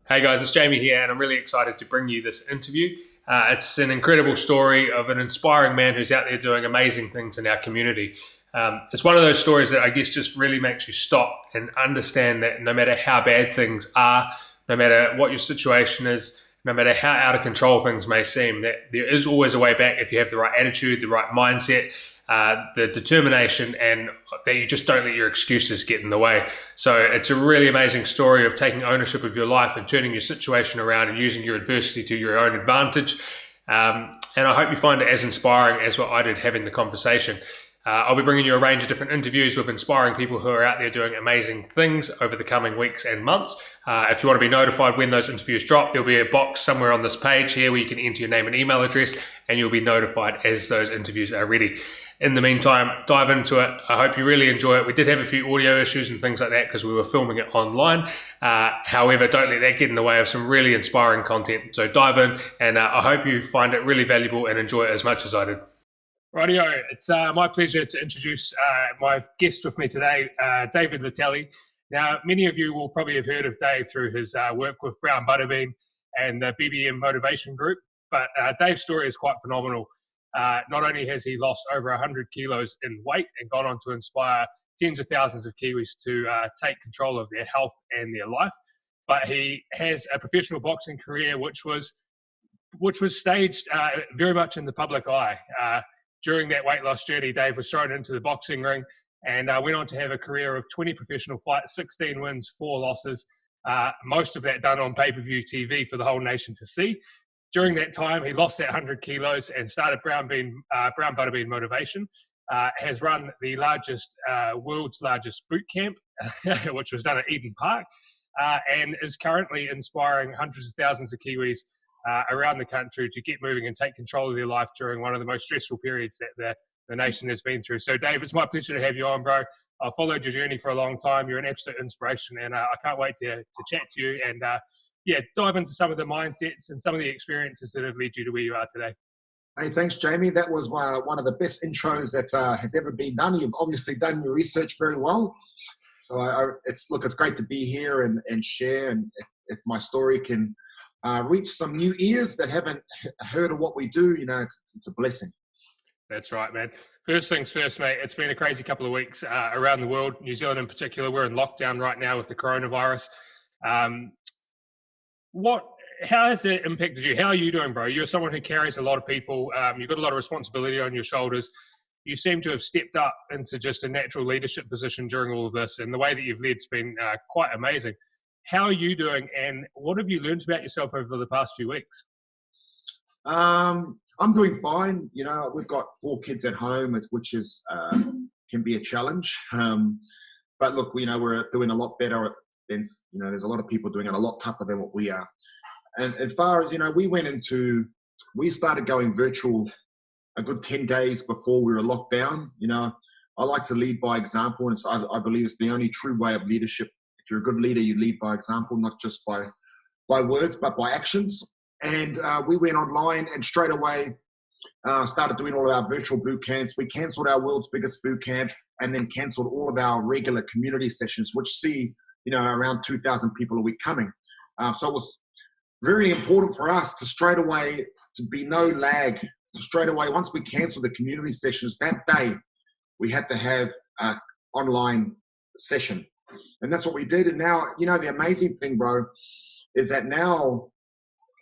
Hey guys, it's Jamie here, and I'm really excited to bring you this interview. It's an incredible story of an inspiring man who's out there doing amazing things in our community. It's one of those stories that I guess just really makes you stop and understand that no matter how bad things are, no matter what your situation is, no matter how out of control things may seem, that there is always a way back if you have the right attitude, the right mindset, the determination, and that you just don't let your excuses get in the way. So it's a really amazing story of taking ownership of your life and turning your situation around and using your adversity to your own advantage. And I hope you find it as inspiring as what I did having the conversation. I'll be bringing you a range of different interviews with inspiring people who are out there doing amazing things over the coming weeks and months. If you want to be notified when those interviews drop, there'll be a box somewhere on this page here where you can enter your name and email address, and you'll be notified as those interviews are ready. In the meantime, dive into it. I hope you really enjoy it. We did have a few audio issues and things like that because we were filming it online. However, don't let that get in the way of some really inspiring content. So dive in, and I hope you find it really valuable and enjoy it as much as I did. Rightio, it's my pleasure to introduce my guest with me today, David Letele. Now, many of you will probably have heard of Dave through his work with Buttabean and the BBM Motivation Group, but Dave's story is quite phenomenal. Not only has he lost over 100 kilos in weight and gone on to inspire tens of thousands of Kiwis to take control of their health and their life, but he has a professional boxing career which was staged very much in the public eye. During that weight loss journey, Dave was thrown into the boxing ring and went on to have a career of 20 professional fights, 16 wins, 4 losses, most of that done on pay-per-view TV for the whole nation to see. During that time, he lost that 100 kilos and started Brown Buttabean Motivation, has run the world's largest boot camp, which was done at Eden Park, and is currently inspiring hundreds of thousands of Kiwis around the country to get moving and take control of their life during one of the most stressful periods that the nation has been through. So, Dave, it's my pleasure to have you on, bro. I've followed your journey for a long time. You're an absolute inspiration, and I can't wait to chat to you and, dive into some of the mindsets and some of the experiences that have led you to where you are today. Hey, thanks, Jamie. That was one of the best intros that has ever been done. You've obviously done your research very well. So it's great to be here and share. And if my story can reach some new ears that haven't heard of what we do, it's a blessing. That's right, man. First things first, mate. It's been a crazy couple of weeks around the world, New Zealand in particular. We're in lockdown right now with the coronavirus. How has that impacted you? How are you doing, bro? You're someone who carries a lot of people. You've got a lot of responsibility on your shoulders. You seem to have stepped up into just a natural leadership position during all of this, and the way that you've led's been quite amazing. How are you doing, and what have you learned about yourself over the past few weeks? I'm doing fine. We've got 4 kids at home, which is can be a challenge. But look, we're doing a lot better. There's a lot of people doing it a lot tougher than what we are. And as far as, we started going virtual a good 10 days before we were locked down. I like to lead by example, and I believe it's the only true way of leadership. If you're a good leader, you lead by example, not just by words, but by actions. And we went online and straight away started doing all of our virtual boot camps. We cancelled our world's biggest boot camp and then cancelled all of our regular community sessions, which see, around 2,000 people a week coming. So it was very important for us to straight away, to be no lag. So straight away, once we cancelled the community sessions that day, we had to have an online session. And that's what we did. And now, the amazing thing, bro, is that now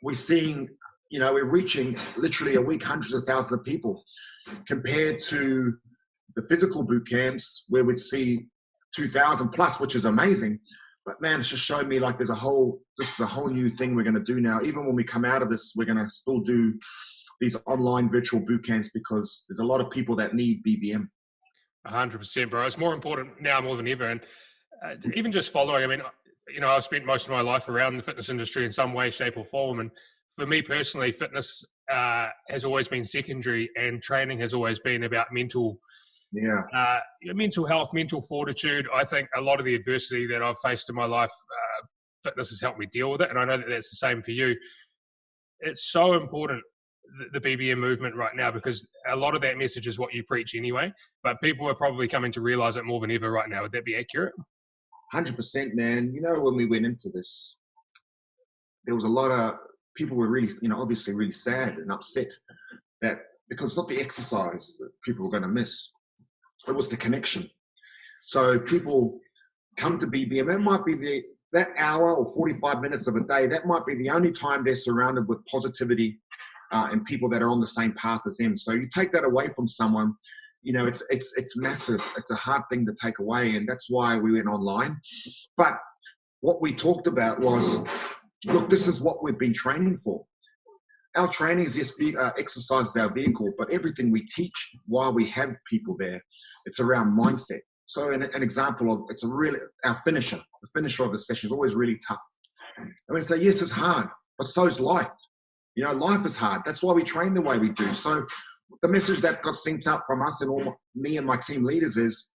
we're seeing, we're reaching literally a week hundreds of thousands of people compared to the physical boot camps where we see 2,000 plus, which is amazing. But man, it's just showing me like this is a whole new thing we're going to do now. Even when we come out of this, we're going to still do these online virtual boot camps because there's a lot of people that need BBM. 100%, bro. It's more important now more than ever. And even just following, I've spent most of my life around the fitness industry in some way, shape or form. And for me personally, fitness has always been secondary and training has always been about mental health, mental fortitude. I think a lot of the adversity that I've faced in my life, fitness has helped me deal with it. And I know that that's the same for you. It's so important, the BBM movement right now, because a lot of that message is what you preach anyway, but people are probably coming to realize it more than ever right now. Would that be accurate? 100%, man. When we went into this, there was a lot of people were really, obviously really sad and upset that because it's not the exercise that people were going to miss, it was the connection. So people come to BBM, it might be that hour or 45 minutes of a day, that might be the only time they're surrounded with positivity and people that are on the same path as them. So you take that away from someone, it's massive. It's a hard thing to take away, and that's why we went online. But what we talked about was, look, this is what we've been training for. Our training is just exercise is our vehicle, but everything we teach while we have people there, it's around mindset. So an example of our finisher, the finisher of the session is always really tough. And we say, yes, it's hard, but so's life. Life is hard. That's why we train the way we do. So the message that got sent out from us and me and my team leaders is,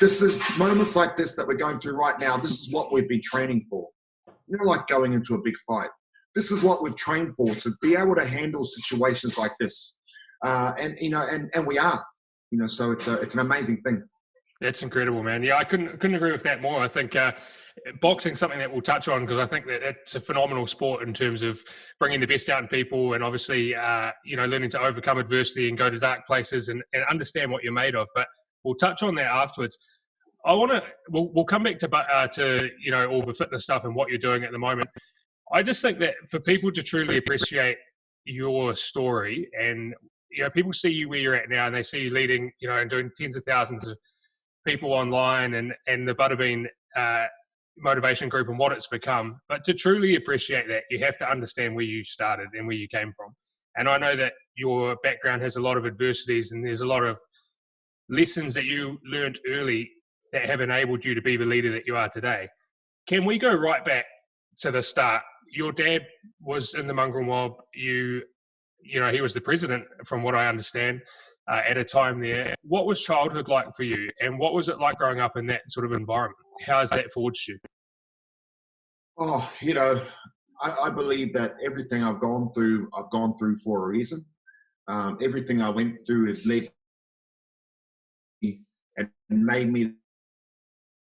this is moments like this that we're going through right now. This is what we've been training for. Like going into a big fight. This is what we've trained for, to be able to handle situations like this. And we are, so it's an amazing thing. That's incredible, man. Yeah, I couldn't agree with that more. I think boxing's something that we'll touch on, because I think that it's a phenomenal sport in terms of bringing the best out in people, and obviously, learning to overcome adversity and go to dark places and understand what you're made of. But we'll touch on that afterwards. We'll come back to all the fitness stuff and what you're doing at the moment. I just think that for people to truly appreciate your story, and people see you where you're at now, and they see you leading, and doing tens of thousands of people online, and the Buttabean motivation group and what it's become. But to truly appreciate that, you have to understand where you started and where you came from. And I know that your background has a lot of adversities, and there's a lot of lessons that you learned early that have enabled you to be the leader that you are today. Can we go right back to the start? Your dad was in the Mongrel Mob. He was the president, from what I understand, at a time there. What was childhood like for you, and what was it like growing up in that sort of environment? How has that forged you? Oh, I believe that everything I've gone through for a reason. Everything I went through has led me and made me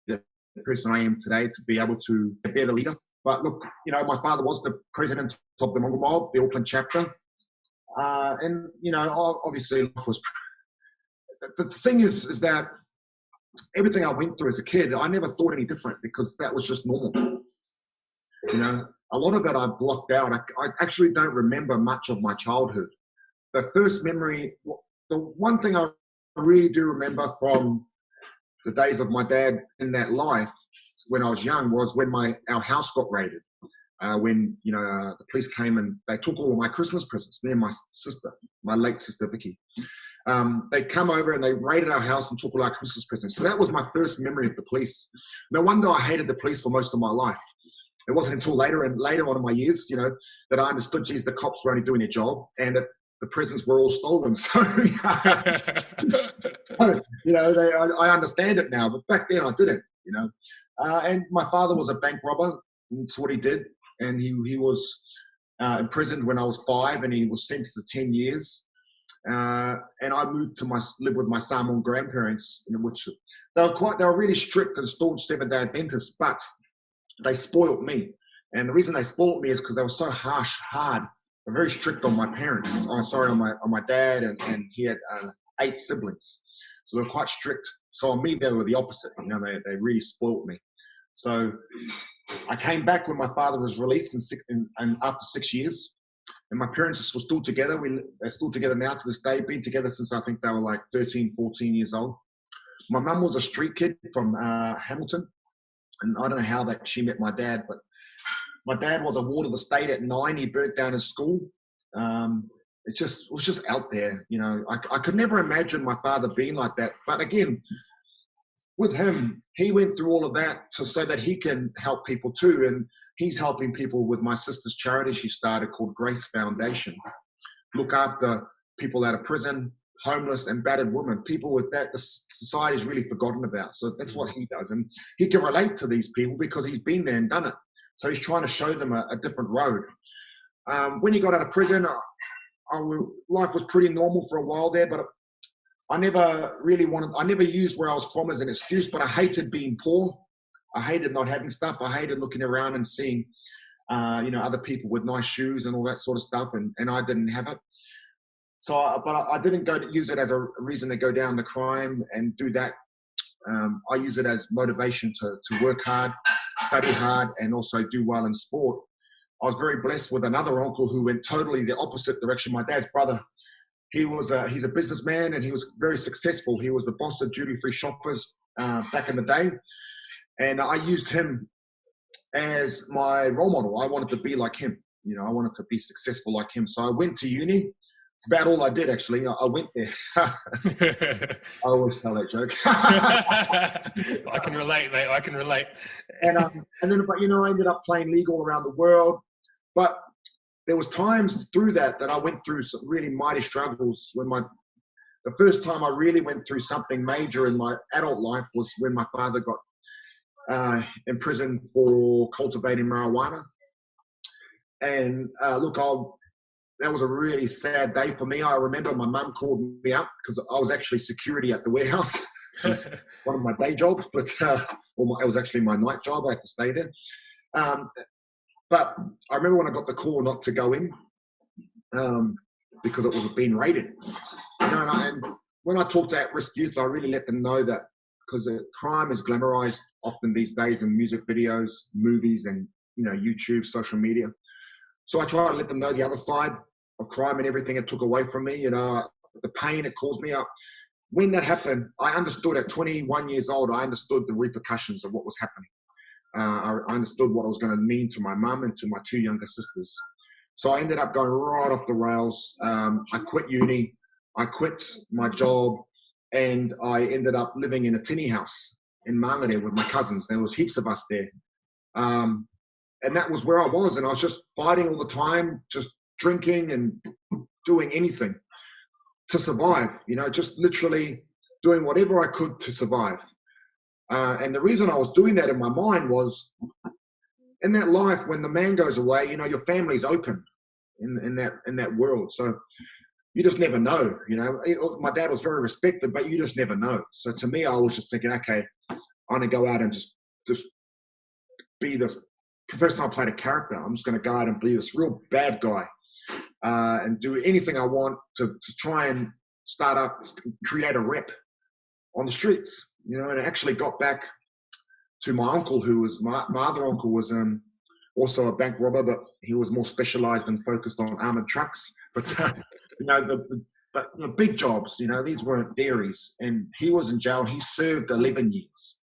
the person I am today, to be able to be a better leader. But look, my father was the president of the Mongrel Mob, the Auckland chapter. And, obviously life was... The thing is that everything I went through as a kid, I never thought any different, because that was just normal. A lot of it I blocked out. I actually don't remember much of my childhood. The first memory, the one thing I really do remember from the days of my dad in that life when I was young, was when our house got raided. When the police came and they took all of my Christmas presents, me and my sister, my late sister Vicky. They come over and they raided our house and took all our Christmas presents. So that was my first memory of the police. No wonder I hated the police for most of my life. It wasn't until later on in my years, that I understood, geez, the cops were only doing their job, and that the presents were all stolen. So, I understand it now, but back then I didn't, And my father was a bank robber. That's what he did. And he was imprisoned when I was 5, and he was sentenced to 10 years. And I moved to live with my Samoan grandparents, which they were really strict and staunch Seventh-day Adventists, but they spoiled me. And the reason they spoiled me is because they were so hard, they're very strict on my parents. On my dad, and he had 8 siblings, so they were quite strict. So on me, they were the opposite. They really spoiled me. So I came back when my father was released, and after 6 years. And my parents were still together. They're still together now to this day. Been together since I think they were like 13, 14 years old. My mum was a street kid from Hamilton. And I don't know how that she met my dad, but my dad was a ward of the state at 9. He burnt down his school. It was just out there. I could never imagine my father being like that. But again, with him, he went through all of that so that he can help people too. And he's helping people with my sister's charity she started called Grace Foundation. Look after people out of prison, homeless and battered women, people with that the society's really forgotten about. So that's what he does. And he can relate to these people because he's been there and done it. So he's trying to show them a different road. When he got out of prison, life was pretty normal for a while there, but I never used where I was from as an excuse, but I hated being poor. I hated not having stuff. I hated looking around and seeing other people with nice shoes and all that sort of stuff, and I didn't have it. So, but I didn't use it as a reason to go down the crime and do that. I use it as motivation to work hard, study hard, and also do well in sport. I was very blessed with another uncle who went totally the opposite direction. My dad's brother, he's a businessman, and he was very successful. He was the boss of duty-free shoppers back in the day, and I used him as my role model. I wanted to be like him. I wanted to be successful like him. So I went to uni. It's about all I did, actually. I went there. I always tell that joke. I can relate, mate. I can relate. And then, but I ended up playing league all around the world. But there was times through that I went through some really mighty struggles. The first time I really went through something major in my adult life was when my father got in prison for cultivating marijuana. And that was a really sad day for me. I remember my mum called me up because I was actually security at the warehouse. It was one of my day jobs, but it was actually my night job. I had to stay there. But I remember when I got the call not to go in because it was being raided. And when I talk to at-risk youth, I really let them know that because crime is glamorized often these days in music videos, movies, and YouTube, social media. So I try to let them know the other side of crime and everything it took away from me, the pain it caused me. When that happened, I understood at 21 years old, I understood the repercussions of what was happening. I understood what it was going to mean to my mum and to my two younger sisters. So I ended up going right off the rails. I quit uni, I quit my job, and I ended up living in a tinny house in Mongrel with my cousins. There was heaps of us there. And that was where I was, and I was just fighting all the time, just drinking and doing anything to survive, just literally doing whatever I could to survive. And the reason I was doing that in my mind was, in that life, when the man goes away, your family's open in that world. So you just never know, My dad was very respected, but you just never know. So to me, I was just thinking, okay, I'm going to go out and just be this. The first time I played a character, I'm just going to go out and be this real bad guy and do anything I want to try and start up, create a rep on the streets, and I actually got back to my uncle, who was my other uncle was also a bank robber, but he was more specialized and focused on armored trucks. But the big jobs, these weren't dairies, and he was in jail. He served 11 years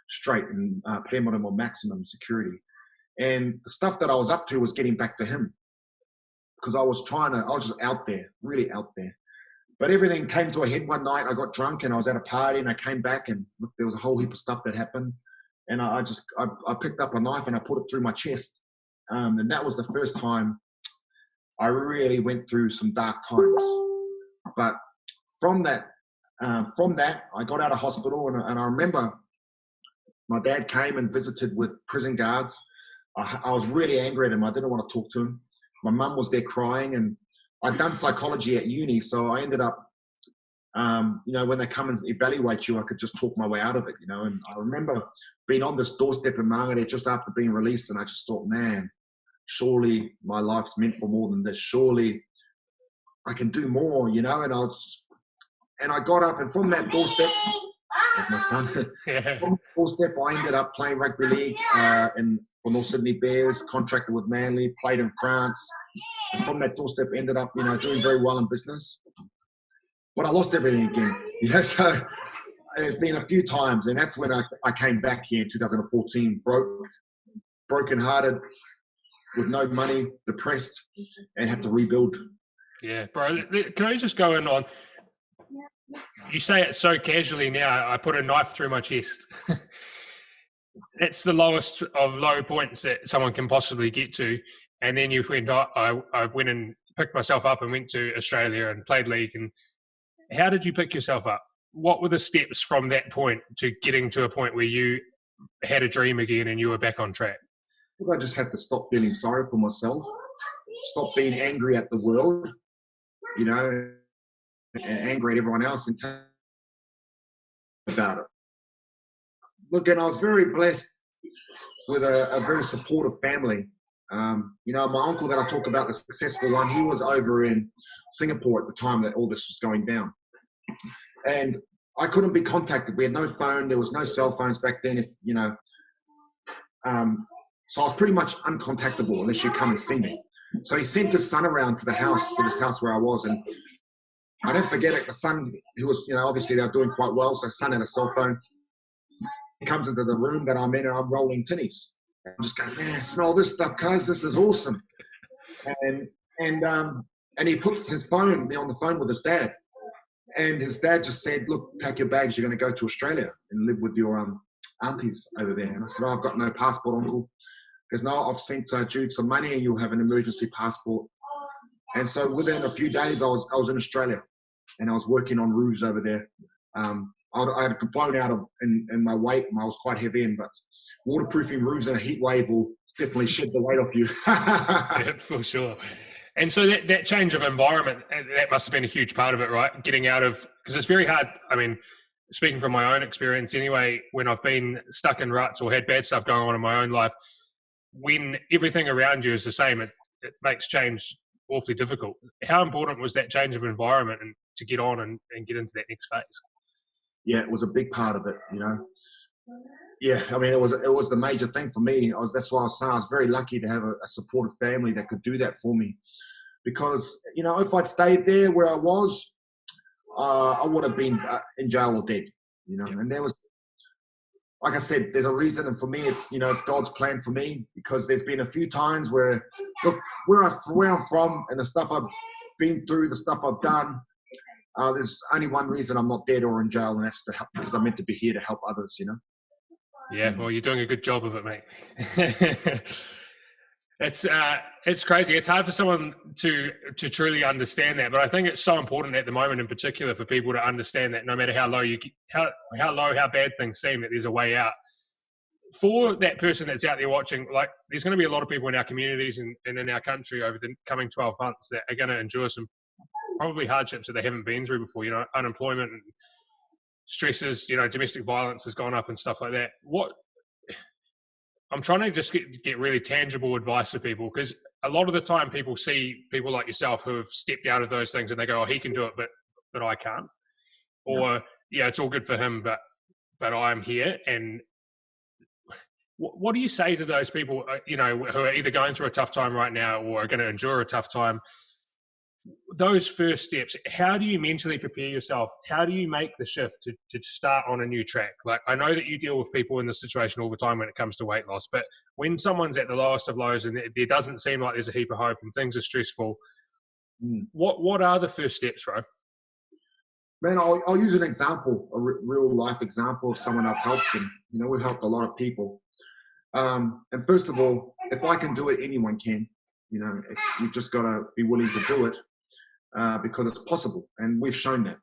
straight in minimum or maximum security. And the stuff that I was up to was getting back to him because I was just out there, really out there. But everything came to a head one night. I got drunk and I was at a party and I came back and look, there was a whole heap of stuff that happened. And I picked up a knife and I put it through my chest. And that was the first time I really went through some dark times. But from that, I got out of hospital and I remember my dad came and visited with prison guards. I was really angry at him. I didn't want to talk to him. My mum was there crying, and I'd done psychology at uni, so I ended up, when they come and evaluate you, I could just talk my way out of it, And I remember being on this doorstep in Mongrel just after being released, and I just thought, man, surely my life's meant for more than this. Surely I can do more, And I got up, and from that doorstep, there's my son. From the doorstep, I ended up playing rugby league for North Sydney Bears, contracted with Manly, played in France. And from that doorstep, ended up, doing very well in business. But I lost everything again, So there's been a few times, and that's when I came back here in 2014, broken-hearted, with no money, depressed, and had to rebuild. Yeah, bro. Can I just go in on? You say it so casually now. I put a knife through my chest. That's the lowest of low points that someone can possibly get to. And then you went. I went and picked myself up and went to Australia and played league. And how did you pick yourself up? What were the steps from that point to getting to a point where you had a dream again and you were back on track? I just had to stop feeling sorry for myself, stop being angry at the world, and angry at everyone else, and tell about it. Look, and I was very blessed with a very supportive family. You know, my uncle that I talk about, the successful one, he was over in Singapore at the time that all this was going down. And I couldn't be contacted. We had no phone. There was no cell phones back then, if you know. So I was pretty much uncontactable unless you come and see me. So he sent his son around to the house, to this house where I was. And I don't forget it, the son, who was, you know, obviously they were doing quite well. So the son had a cell phone. He comes into the room that I'm in and I'm rolling tinnies. I'm just going, man, smell this stuff, cuz. This is awesome. And he puts his phone, me on the phone with his dad. And his dad just said, look, pack your bags. You're going to go to Australia and live with your aunties over there. And I said, oh, I've got no passport, uncle. He goes, no, I've sent Jude some money and you'll have an emergency passport. And so within a few days, I was in Australia and I was working on roofs over there. I had blown out in my weight. I was quite heavy in, but waterproofing roofs in a heat wave will definitely shed the weight off you. Yeah, for sure. And so that change of environment, that must have been a huge part of it, right? Getting out of, because it's very hard. I mean, speaking from my own experience anyway, when I've been stuck in ruts or had bad stuff going on in my own life, when everything around you is the same, it makes change awfully difficult. How important was that change of environment and to get on and get into that next phase? Yeah, it was a big part of it, you know. Yeah, I mean, it was the major thing for me. That's why I was saying I was very lucky to have a supportive family that could do that for me. Because, you know, if I'd stayed there where I was, I would have been in jail or dead, you know. And there was, like I said, there's a reason. And for me, it's, you know, it's God's plan for me, because there's been a few times where, look, where I'm from and the stuff I've been through, the stuff I've done, there's only one reason I'm not dead or in jail, and that's to help, because I'm meant to be here to help others, you know. Yeah, well, you're doing a good job of it, mate. It's crazy. It's hard for someone to truly understand that, but I think it's so important at the moment, in particular, for people to understand that no matter how low you get, how bad things seem, that there's a way out. For that person that's out there watching, like, there's going to be a lot of people in our communities and in our country over the coming 12 months that are going to endure some probably hardships that they haven't been through before. You know, unemployment and stresses, you know, domestic violence has gone up and stuff like that. What I'm trying to just get really tangible advice for people, because a lot of the time people see people like yourself who have stepped out of those things and they go, oh, he can do it, but I can't. Or, yeah, it's all good for him, but I'm here. And what do you say to those people, you know, who are either going through a tough time right now or are going to endure a tough time? Those first steps, how do you mentally prepare yourself? How do you make the shift to start on a new track? Like, I know that you deal with people in this situation all the time when it comes to weight loss, but when someone's at the lowest of lows and there doesn't seem like there's a heap of hope and things are stressful, what are the first steps, bro? Man, I'll use an example, a real life example of someone I've helped, and, you know, we've helped a lot of people. And first of all, if I can do it, anyone can. You know, you've just got to be willing to do it. Because it's possible, and we've shown that.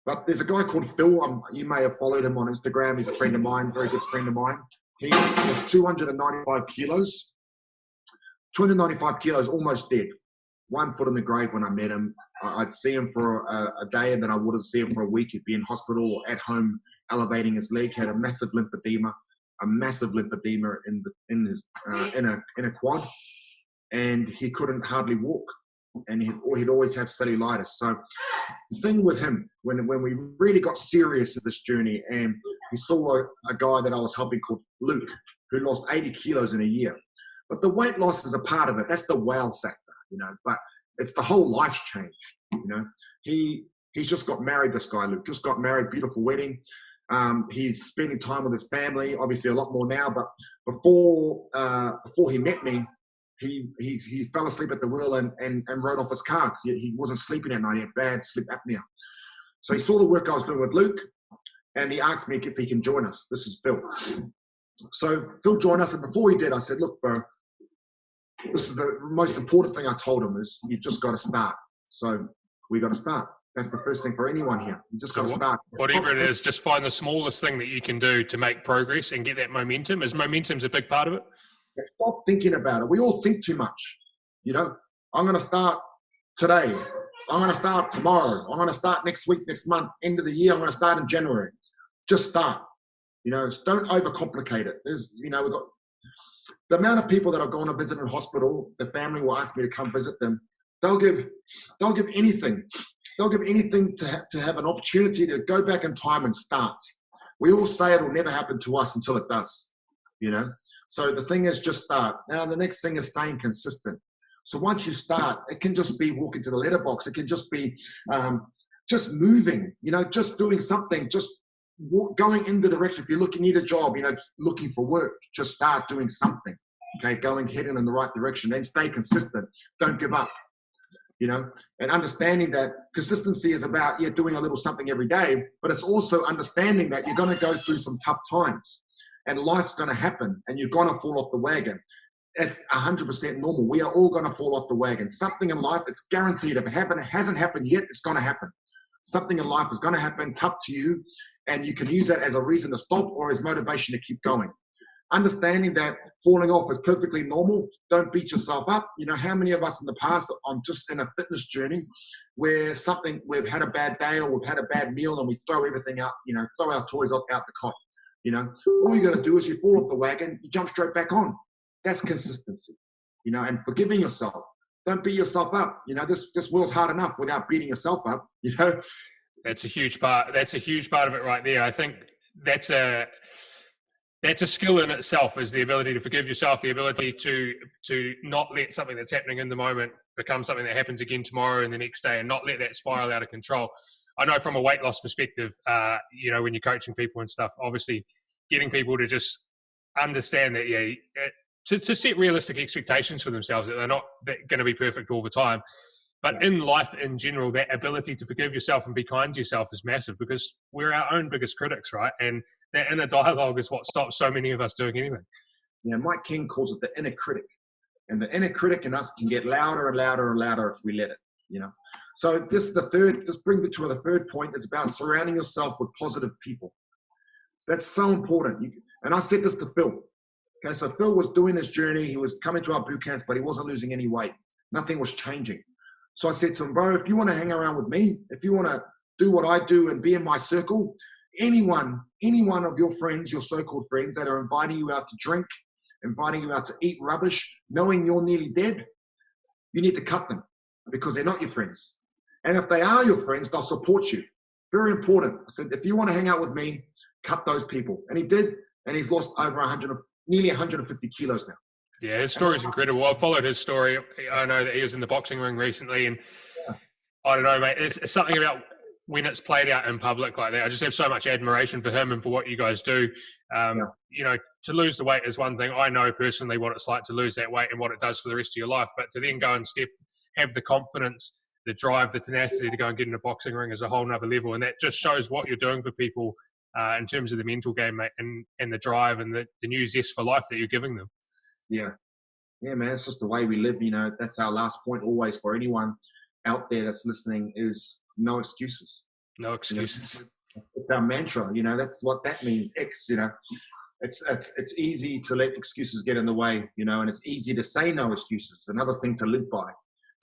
But there's a guy called Phil. You may have followed him on Instagram. He's a friend of mine, very good friend of mine. He was 295 kilos. 295 kilos, almost dead. 1 foot in the grave when I met him. I'd see him for a day, and then I wouldn't see him for a week. He'd be in hospital or at home elevating his leg. Had a massive lymphedema in his inner quad, and he couldn't hardly walk. And he'd always have cellulitis. So the thing with him, when we really got serious at this journey, and he saw a guy that I was helping called Luke, who lost 80 kilos in a year. But the weight loss is a part of it. That's the wow factor, you know. But it's the whole life's change, you know. He's just got married, this guy, Luke. Just got married, beautiful wedding. He's spending time with his family, obviously a lot more now. But before he met me, he fell asleep at the wheel and rode off his car because he wasn't sleeping at night. He had bad sleep apnea. So he saw the work I was doing with Luke, and he asked me if he can join us. This is Phil. So Phil joined us, and before he did, I said, look, bro, this is the most important thing I told him is you've just got to start. So we got to start. That's the first thing for anyone here. You just got to start. Whatever it is, just find the smallest thing that you can do to make progress and get that momentum. Momentum's a big part of it? Stop thinking about it. We all think too much. You know, I'm going to start today. I'm going to start tomorrow. I'm going to start next week, next month, end of the year. I'm going to start in January. Just start. You know, don't overcomplicate it. There's, you know, The amount of people that I've gone to visit in hospital, the family will ask me to come visit them. They'll give anything. They'll give anything to have an opportunity to go back in time and start. We all say it'll never happen to us until it does, you know? So the thing is, just start. Now, the next thing is staying consistent. So once you start, it can just be walking to the letterbox. It can just be just moving, you know, just doing something, just going in the direction. If you're need a job, you know, looking for work, just start doing something, okay? Heading in the right direction, then stay consistent. Don't give up, you know? And understanding that consistency is about, doing a little something every day, but it's also understanding that you're going to go through some tough times and life's going to happen and you're going to fall off the wagon. It's 100% normal. We are all going to fall off the wagon. Something in life, it's guaranteed. If it hasn't happened yet, it's going to happen. Something in life is going to happen tough to you, and you can use that as a reason to stop or as motivation to keep going. Understanding that falling off is perfectly normal. Don't beat yourself up. You know, how many of us in the past are just in a fitness journey where we've had a bad day or we've had a bad meal and we throw everything out, you know, throw our toys out the cot. You know, all you got to do is you fall off the wagon, you jump straight back on. That's consistency, you know, and forgiving yourself. Don't beat yourself up. You know, this world's hard enough without beating yourself up, you know. That's a huge part. That's a huge part of it right there. I think that's a skill in itself, is the ability to forgive yourself, the ability to not let something that's happening in the moment become something that happens again tomorrow and the next day, and not let that spiral out of control. I know from a weight loss perspective, you know, when you're coaching people and stuff, obviously getting people to just understand that, to set realistic expectations for themselves, that they're not going to be perfect all the time. But in life in general, that ability to forgive yourself and be kind to yourself is massive, because we're our own biggest critics, right? And that inner dialogue is what stops so many of us doing anything. Yeah, Mike King calls it the inner critic. And the inner critic in us can get louder and louder and louder if we let it, you know. So this brings me to the third point. It's about surrounding yourself with positive people. So that's so important. And I said this to Phil. Okay, so Phil was doing his journey. He was coming to our boot camps, but he wasn't losing any weight. Nothing was changing. So I said to him, bro, if you want to hang around with me, if you want to do what I do and be in my circle, any one of your friends, your so-called friends that are inviting you out to drink, inviting you out to eat rubbish, knowing you're nearly dead, you need to cut them, because they're not your friends. And if they are your friends, they'll support you. Very important. I said, if you want to hang out with me, cut those people. And he did, and he's lost over nearly 150 kilos now. Yeah, his story is incredible. I followed his story. I know that he was in the boxing ring recently, and I don't know, mate. It's something about when it's played out in public like that. I just have so much admiration for him and for what you guys do. You know, to lose the weight is one thing. I know personally what it's like to lose that weight and what it does for the rest of your life. But to then go and have the confidence, the drive, the tenacity to go and get in a boxing ring is a whole nother level. And that just shows what you're doing for people in terms of the mental game, mate, and the drive and the new zest for life that you're giving them. Yeah, man, it's just the way we live, you know. That's our last point always for anyone out there that's listening, is no excuses. No excuses. You know, it's our mantra, you know, that's what that means. You know, it's easy to let excuses get in the way, you know, and it's easy to say no excuses. It's another thing to live by.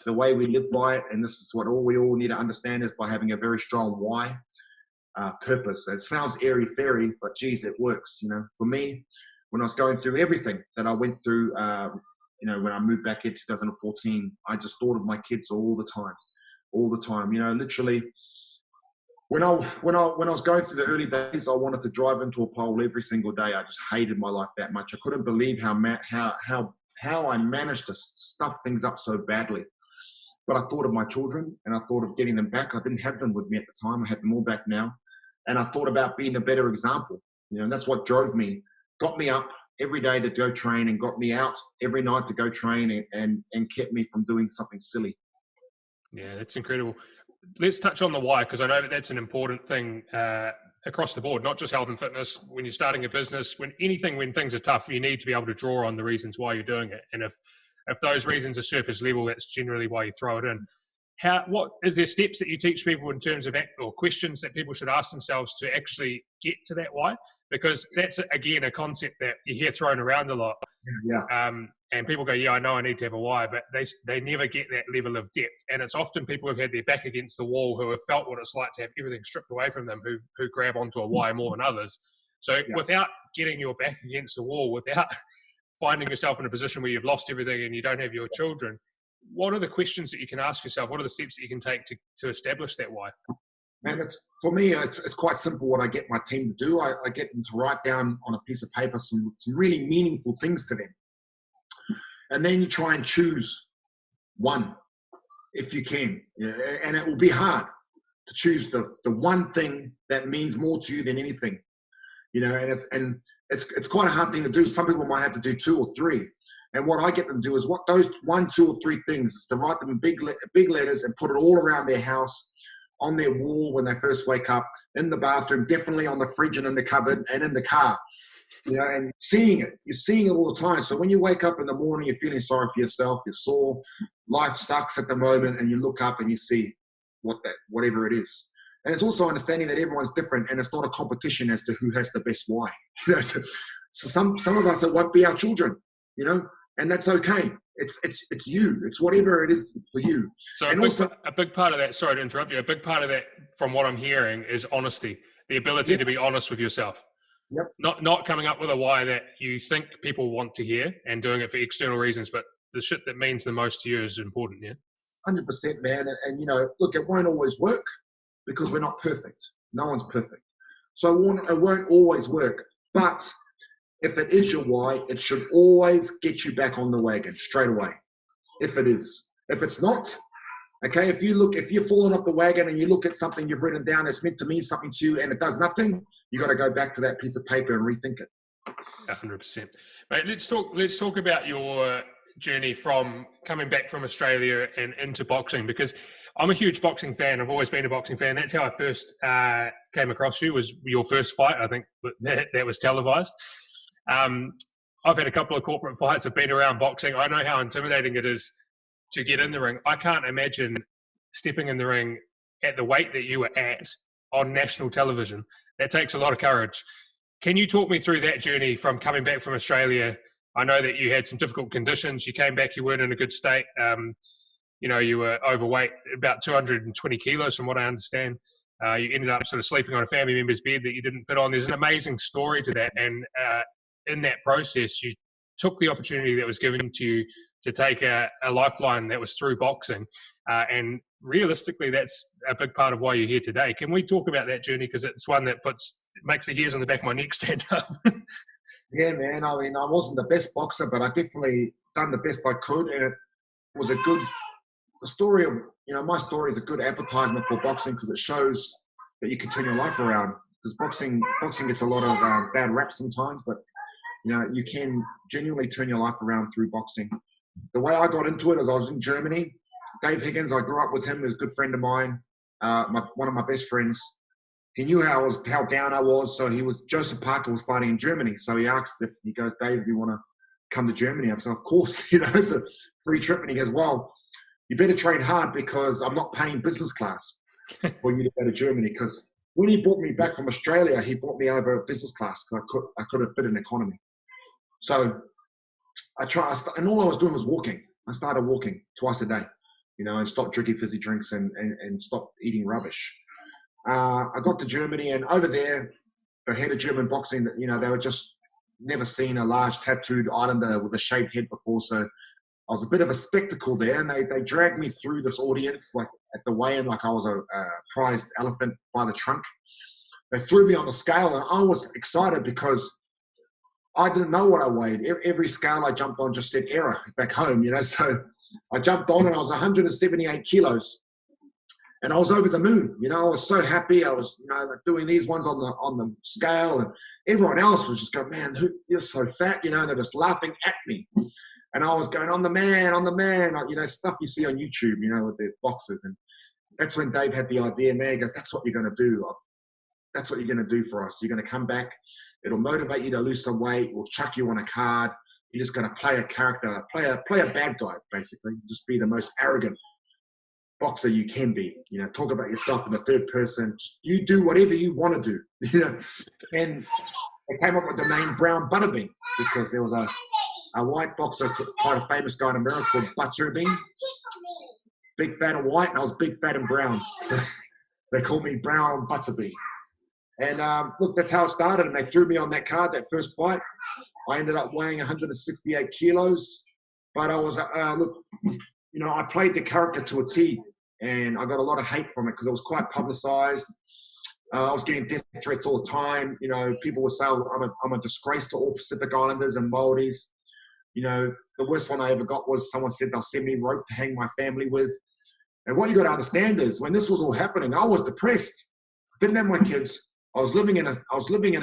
The way we live by it, and this is what we all need to understand, is by having a very strong why, purpose. It sounds airy-fairy, but geez, it works, you know. For me, when I was going through everything that I went through, you know, when I moved back in 2014, I just thought of my kids all the time. You know, literally, when I was going through the early days, I wanted to drive into a pole every single day. I just hated my life that much. I couldn't believe how I managed to stuff things up so badly. But I thought of my children, and I thought of getting them back. I didn't have them with me at the time. I have them all back now, and I thought about being a better example. You know, and that's what drove me. Got me up every day to go train, and got me out every night to go train, and kept me from doing something silly. Yeah, that's incredible. Let's touch on the why, because I know that that's an important thing across the board, not just health and fitness. When you're starting a business, when things are tough, you need to be able to draw on the reasons why you're doing it. And if those reasons are surface level, that's generally why you throw it in. What is there steps that you teach people in terms of or questions that people should ask themselves to actually get to that why? Because that's, again, a concept that you hear thrown around a lot. Yeah. And people go, yeah, I know I need to have a why, but they never get that level of depth. And it's often people who've had their back against the wall, who have felt what it's like to have everything stripped away from them, who grab onto a why more than others. So without getting your back against the wall, without finding yourself in a position where you've lost everything and you don't have your children, what are the questions that you can ask yourself? What are the steps that you can take to establish that why? And for me, it's quite simple what I get my team to do. I get them to write down on a piece of paper some really meaningful things to them. And then you try and choose one, if you can. And it will be hard to choose the one thing that means more to you than anything. And it's quite a hard thing to do. Some people might have to do 2 or 3. And what I get them to do is what those 1, 2, or 3 things is to write them in big letters and put it all around their house, on their wall when they first wake up, in the bathroom, definitely on the fridge and in the cupboard and in the car. And you're seeing it all the time. So when you wake up in the morning, you're feeling sorry for yourself, you're sore, life sucks at the moment, and you look up and you see whatever it is. And it's also understanding that everyone's different and it's not a competition as to who has the best why. So some of us, it won't be our children, and that's okay. It's you. It's whatever it is for you. So a big part of that, sorry to interrupt you, a big part of that from what I'm hearing is honesty, the ability to be honest with yourself. Yep. Not coming up with a why that you think people want to hear and doing it for external reasons, but the shit that means the most to you is important, yeah? 100%, man. And look, it won't always work because we're not perfect. No one's perfect. So it won't always work. But if it is your why, it should always get you back on the wagon straight away. If it is. If it's not, okay, if you're falling off the wagon and you look at something you've written down that's meant to mean something to you and it does nothing, you got to go back to that piece of paper and rethink it. 100%. Mate, let's talk about your journey from coming back from Australia and into boxing, because I'm a huge boxing fan. I've always been a boxing fan. That's how I first came across you, was your first fight. I think that was televised. I've had a couple of corporate fights. I've been around boxing. I know how intimidating it is to get in the ring. I can't imagine stepping in the ring at the weight that you were at on national television. That takes a lot of courage. Can you talk me through that journey from coming back from Australia? I know that you had some difficult conditions. You came back, you weren't in a good state. You were overweight, about 220 kilos from what I understand. You ended up sort of sleeping on a family member's bed that you didn't fit on. There's an amazing story to that. And in that process, you took the opportunity that was given to you to take a lifeline that was through boxing. And realistically, that's a big part of why you're here today. Can we talk about that journey? Because it's one that makes the hairs on the back of my neck stand up. Yeah, man. I mean, I wasn't the best boxer, but I definitely done the best I could. And it was the story of, my story is a good advertisement for boxing because it shows that you can turn your life around. Because boxing gets a lot of bad rap sometimes, but you can genuinely turn your life around through boxing. The way I got into it is I was in Germany. Dave Higgins, I grew up with him. He was a good friend of mine, one of my best friends. He knew how down I was. So Joseph Parker was fighting in Germany. So he goes, Dave, do you want to come to Germany? I said, of course, it's a free trip. And he goes, well, you better train hard because I'm not paying business class for you to go to Germany. Because when he brought me back from Australia, he brought me over business class because I couldn't fit in economy. So and all I was doing was walking. I started walking twice a day, and stopped drinking fizzy drinks and stopped eating rubbish. I got to Germany, and over there, the head of German boxing, they were just never seen a large tattooed islander with a shaved head before. So I was a bit of a spectacle there, and they dragged me through this audience, like at the weigh-in, like I was a prized elephant by the trunk. They threw me on the scale, and I was excited because I didn't know what I weighed. Every scale I jumped on just said error back home, So I jumped on and I was 178 kilos. And I was over the moon, I was so happy. I was, doing these ones on the scale, and everyone else was just going, man, you're so fat, and they're just laughing at me. And I was going, on the man, stuff you see on YouTube, with the boxers. And that's when Dave had the idea, man. He goes, that's what you're going to do. That's what you're going to do for us. You're going to come back. It'll motivate you to lose some weight. We'll chuck you on a card. You're just going to play a character, play a bad guy, basically. Just be the most arrogant boxer you can be. Talk about yourself in the third person. You do whatever you want to do. And they came up with the name Brown Buttabean because there was a white boxer, quite a famous guy in America called Buttabean. Big, fat, and white, and I was big, fat, and brown. So they called me Brown Buttabean. And look, that's how it started. And they threw me on that card, that first fight. I ended up weighing 168 kilos, but I was, look, you know, I played the character to a T, and I got a lot of hate from it because it was quite publicized. I was getting death threats all the time. You know, people would say I'm a disgrace to all Pacific Islanders and Māoris. You know, the worst one I ever got was someone said they'll send me rope to hang my family with. And what you got to understand is when this was all happening, I was depressed. Didn't have my kids. I was living in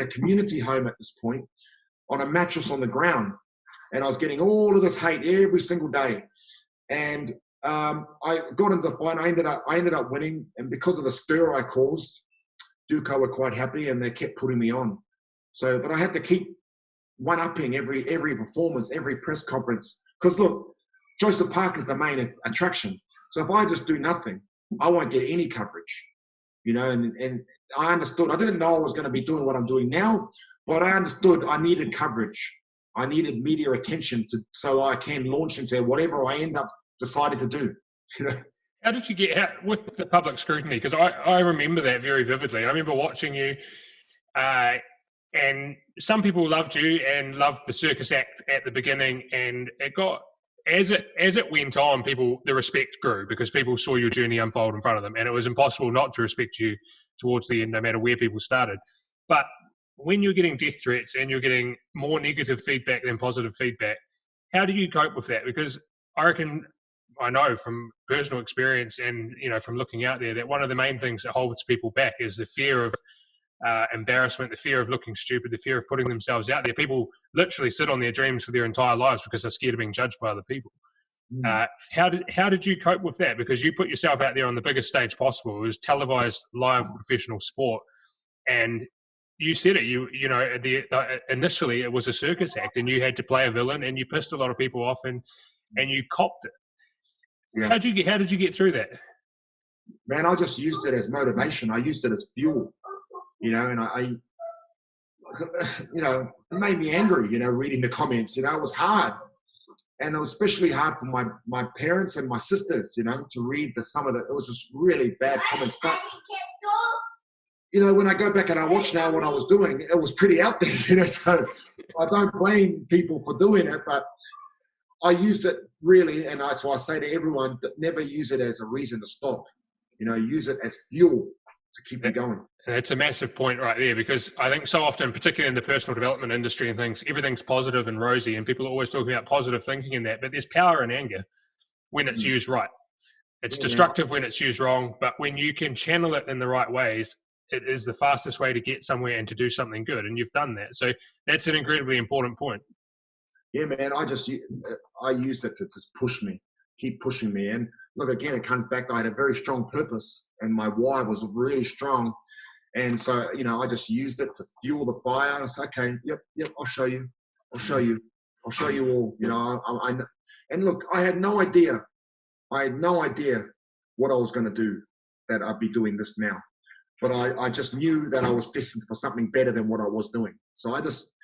a community home at this point on a mattress on the ground, and I was getting all of this hate every single day. And I got into the fight. I ended up winning, and because of the stir I caused, Duco were quite happy, and they kept putting me on. So, but I had to keep one-upping every performance, every press conference. Because look, Joseph Park is the main attraction. So if I just do nothing, I won't get any coverage. You know, and I understood. I didn't know I was going to be doing what I'm doing now, but I understood I needed coverage. I needed media attention so I can launch into whatever I end up deciding to do. You know. How did you get out with the public scrutiny? Because I remember that very vividly. I remember watching you, and some people loved you and loved the circus act at the beginning, and it got as it went on, the respect grew because people saw your journey unfold in front of them, and it was impossible not to respect you towards the end, no matter where people started. But when you're getting death threats and you're getting more negative feedback than positive feedback, how do you cope with that? Because I know from personal experience and, you know, from looking out there, that one of the main things that holds people back is the fear of embarrassment, the fear of looking stupid, the fear of putting themselves out there. People literally sit on their dreams for their entire lives because they're scared of being judged by other people. How did you cope with that? Because you put yourself out there on the biggest stage possible. It was televised live professional sport, and you said it. You know, initially it was a circus act, and you had to play a villain, and you pissed a lot of people off, and you copped it. Yeah. How did you get through that? Man, I just used it as motivation. I used it as fuel, you know, and I you know, it made me angry, you know, reading the comments. You know, it was hard. And it was especially hard for my parents and my sisters, you know, to read it was just really bad comments. But, you know, when I go back and I watch now what I was doing, it was pretty out there, you know, so I don't blame people for doing it, but I used it really, and that's why I say to everyone that never use it as a reason to stop. You know, use it as fuel to keep you going. That's a massive point right there, because I think so often, particularly in the personal development industry and things, everything's positive and rosy, and people are always talking about positive thinking in that, but there's power in anger when it's used right. It's destructive when it's used wrong, but when you can channel it in the right ways, it is the fastest way to get somewhere and to do something good, and you've done that. So that's an incredibly important point. Yeah, man, I used it to just keep pushing me. And look, again, it comes back to I had a very strong purpose, and my why was really strong. And so, you know, I just used it to fuel the fire. I said, okay, yep, I'll show you all. You know, and look, I had no idea what I was going to do, that I'd be doing this now. But I just knew that I was destined for something better than what I was doing. So I just,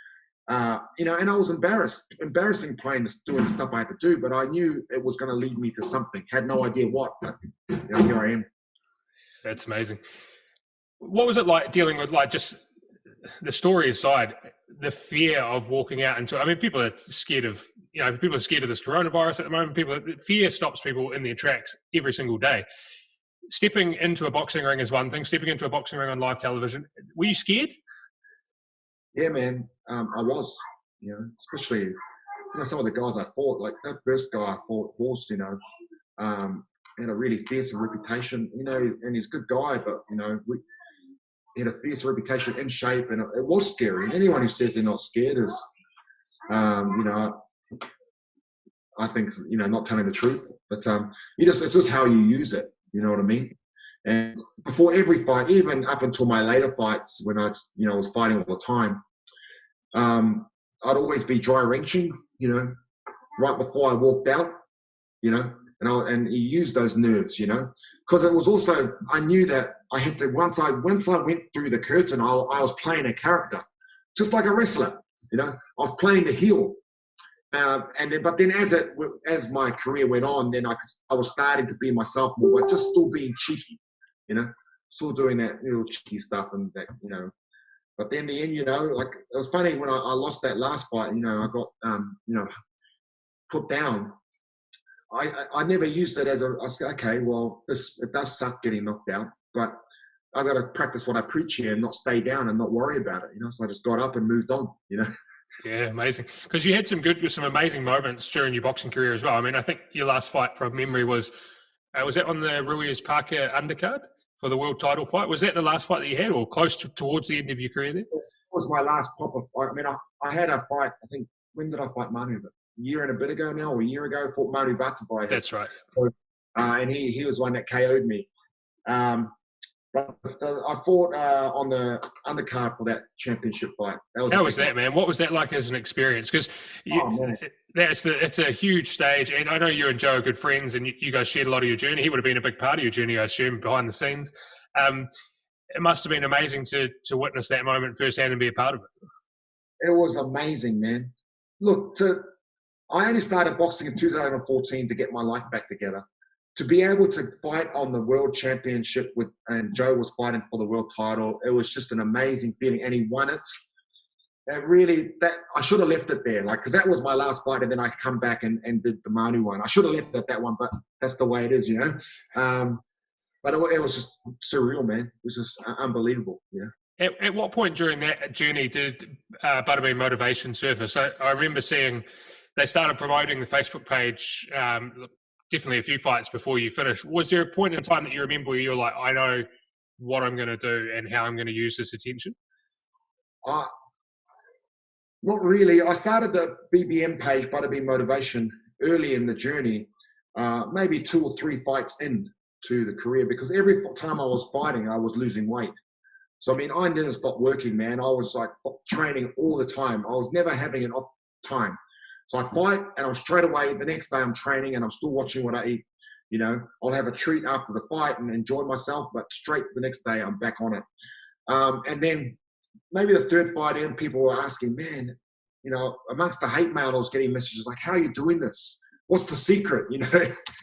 you know, and I was embarrassing doing the stuff I had to do, but I knew it was going to lead me to something. Had no idea what, but you know, here I am. That's amazing. What was it like dealing with, like, just the story aside, the fear of walking out into, I mean, people are scared of, you know, people are scared of this coronavirus at the moment. Fear stops people in their tracks every single day. Stepping into a boxing ring is one thing. Stepping into a boxing ring on live television, were you scared? Yeah, man, I was, you know, especially, you know, some of the guys I fought, like that first guy I fought, Horst, you know, had a really fierce reputation, you know, and he's a good guy, but, you know, he had a fierce reputation, in shape, and it was scary. And anyone who says they're not scared is, you know, I think, you know, not telling the truth. But it's just how you use it, you know what I mean? And before every fight, even up until my later fights, when I, you know, was fighting all the time, I'd always be dry wrenching, you know, right before I walked out, you know, and he used those nerves, you know, because it was also, I knew that I had to, once I went through the curtain, I was playing a character, just like a wrestler, you know, I was playing the heel. But then as my career went on, then I was starting to be myself more, but just still being cheeky, you know, still doing that little cheeky stuff, and that, you know, But then in the end, like it was funny when I lost that last fight. I got put down. I never used it as I said, okay, well, it does suck getting knocked out, but I got to practice what I preach here and not stay down and not worry about it. So I just got up and moved on. Yeah, amazing. Because you had some amazing moments during your boxing career as well. I mean, I think your last fight from memory was that on the Ruiz Parker undercard for the world title fight? Was that the last fight that you had, or close towards the end of your career there? It was my last proper fight. I mean, I had a fight, I think, when did I fight Manu? A year and a bit ago now, or a year ago, I fought Manu Buttabean. That's right. And he was one that KO'd me. But I fought on the undercard for that championship fight. How was that, man? What was that like as an experience? Because it's a huge stage, and I know you and Joe are good friends, and you guys shared a lot of your journey. He would have been a big part of your journey, I assume, behind the scenes. It must have been amazing to witness that moment firsthand and be a part of it. It was amazing, man. Look, I only started boxing in 2014 to get my life back together. To be able to fight on the world championship and Joe was fighting for the world title, it was just an amazing feeling, and he won it. I should have left it there, because that was my last fight, and then I come back and did the Manu one. I should have left it at that one, but that's the way it is, But it was just surreal, man. It was just unbelievable, At what point during that journey did Buttabean Motivation surface? I remember seeing they started promoting the Facebook page. Definitely a few fights before you finished. Was there a point in time that you remember where you're like, I know what I'm going to do and how I'm going to use this attention? Not really. I started the BBM page, Buttabean Motivation, early in the journey, maybe 2 or 3 fights into the career, because every time I was fighting, I was losing weight. So, I mean, I didn't stop working, man. I was like training all the time. I was never having an off time. So I'd fight, and I'm straight away, the next day I'm training, and I'm still watching what I eat. I'll have a treat after the fight and enjoy myself, but straight the next day I'm back on it. And then maybe the third fight in, people were asking, man, amongst the hate mail, I was getting messages like, how are you doing this? What's the secret?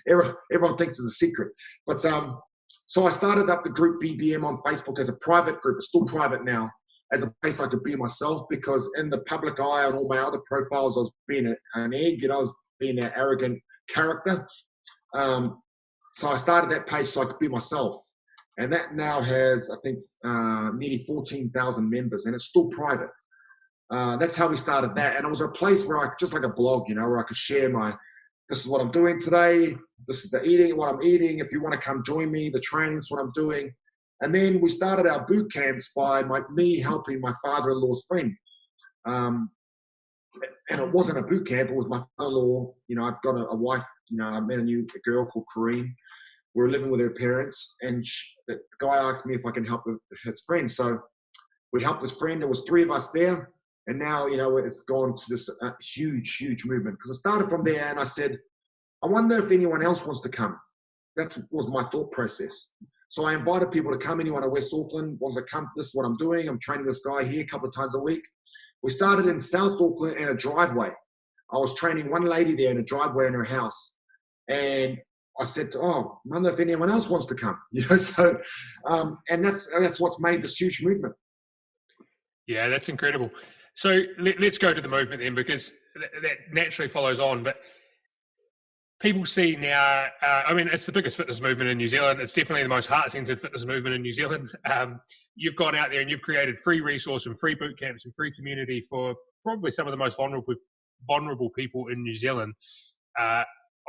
Everyone thinks it's a secret. But so I started up the group BBM on Facebook as a private group. It's still private now, as a place I could be myself, because in the public eye on all my other profiles, I was being an egg, I was being an arrogant character. So I started that page so I could be myself. And that now has, I think, nearly 14,000 members, and it's still private. That's how we started that. And it was a place where just like a blog, where I could share this is what I'm doing today, this is what I'm eating, if you want to come join me, the training's what I'm doing. And then we started our boot camps by me helping my father-in-law's friend. And it wasn't a boot camp, it was my father-in-law. I've got a wife, I met a girl called Corrine. We were living with her parents, and the guy asked me if I can help with his friend. So we helped his friend. There was 3 of us there. And now, it's gone to this huge, huge movement. Because I started from there, and I said, I wonder if anyone else wants to come. That was my thought process. So I invited people to come. Anyone in West Auckland wants to come. This is what I'm doing. I'm training this guy here a couple of times a week. We started in South Auckland in a driveway. I was training one lady there in a driveway in her house. And I said, I wonder if anyone else wants to come. So, and that's what's made this huge movement. Yeah, that's incredible. So let's go to the movement then, because that naturally follows on. But people see now, it's the biggest fitness movement in New Zealand. It's definitely the most heart-centered fitness movement in New Zealand. You've gone out there and you've created free resource and free boot camps and free community for probably some of the most vulnerable people in New Zealand.